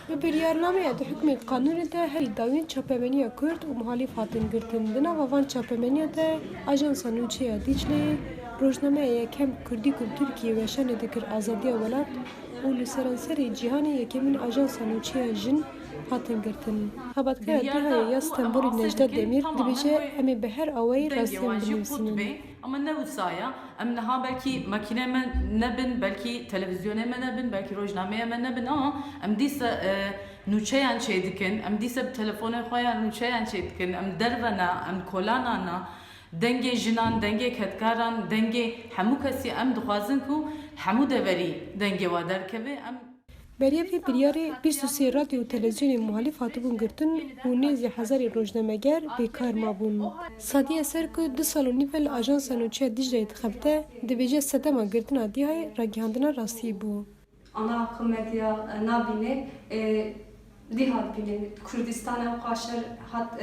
ببریارنامه ده حکم قانون ده هری داوین چاپمنی کرد و مخالف هاتن گرتن دنا و وان چاپمنی ده آژانس نوچه دیجلی روزنامه یکم کردی کل ترکیه و شان دکر آزادی ولات و لسرانسری جهانی یکمین آژانس نوچه جن هاتن گرتن. خبرت کرد ده یا استنبول نجدت دمیر دبیجه امی به هر آوی راستی بنویسنن. Ama ne usaya, em neha belki makine me nebin, belki televizyona me nebin, belki rojnameye me nebin ama em dîse nûçeyan çê dikin, em dîse bi telefonê xwe ya nûçeyan çê dikin, em dervena, em kolanana, dengê jinan, dengê ketkaran, dengê hemû kesî em dixwazin ku hemû deverî dengê wa derkeve em بریابی بریاری 23 رادیو و تلویزیون مخالف هاتبون گرتن و نیزی هزاری روزنامه‌گر بیکار مابون. سادی اثر که 2 سال و نیول آژانس نوچه دیجلی انتخابته دبیجه سدما گرتن آدیهای راگیاندنا راستی بو. Ana akım medya nabine dihat bine Kürdistan'a karşı hat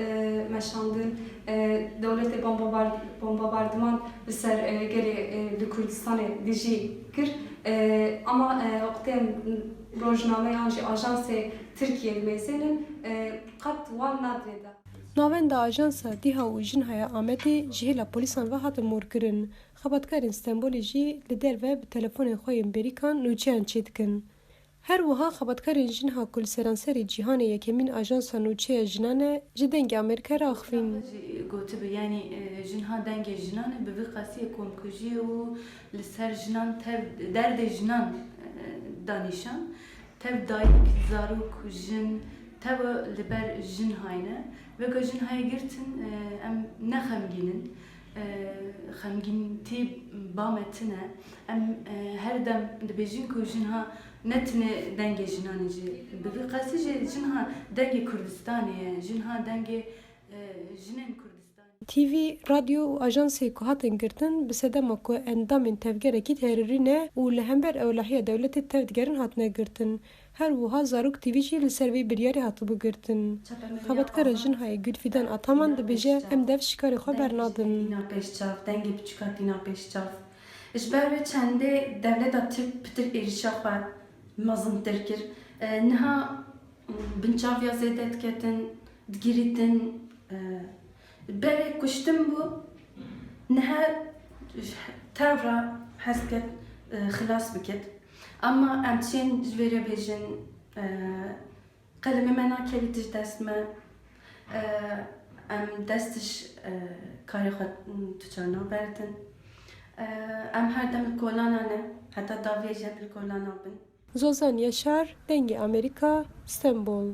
meşandın devlete bombardıman ser geri Kürdistan'a dici kir ama oktem rojname yanjı ajanse Türkiye meselin kat var nadreda. ناوەندا ئاژانسا دیها و ژنهایە ئامەدی ji hêla polîsan ve hatin morkirin. Xebatkarên Stenbolê jî li derve bi telefonên xwe yên berîkan nûçeyan çê dikin. Her wiha xebatkarên jinha ku li seranserê cîhanê yekemîn ajansa nûçeya jinan e ji dengê Amerîkayê re axivîn. gotibe yani jinha dengê jinan bi vî qasiyê komkujiyê û li ser jinan tev derdê jinan danîşan tev dayîk zarok jin tev li ber jinhayne ve ku jinhayê girtin em ne xemgînin xemgîntî bametine em her dem dibêjin ku jinha netine dengê jinanê jî bi vî qasî jî jinha dengê Kurdistanê ye jinha dengê jinên Kurdistanê. TV, radyo û ajansê ku hatin girtin bi sedema ku endamên tevgerekî terorî ne û li hember ewlehiya dewletê tev digerin hatine girtin. Her wiha Zarok TV jî li ser vê biryarê hatibû girtin. Xebatkara jinhayê Gülfidan Ataman dibêje em dev şikarê xwe bernadin. Pêşçav, dengê biçûka tîna pêşçav. Ji ber vê çendê devleta Tirk pitir êrişa xwe mezintir kir. Niha binçaviya zêde diketin, digirîtin. Berê kuştin bû, niha tevra hez ket xilas bikit. Ama em çên ji vê re bêjin qelemê me nakevî tij dest me em dest tij karê xwe tu çarna berdin. Em her dem li kolana ne, heta davê jî li kolana bin. Zozan Yaşar, Dengê Amerîka, İstanbul.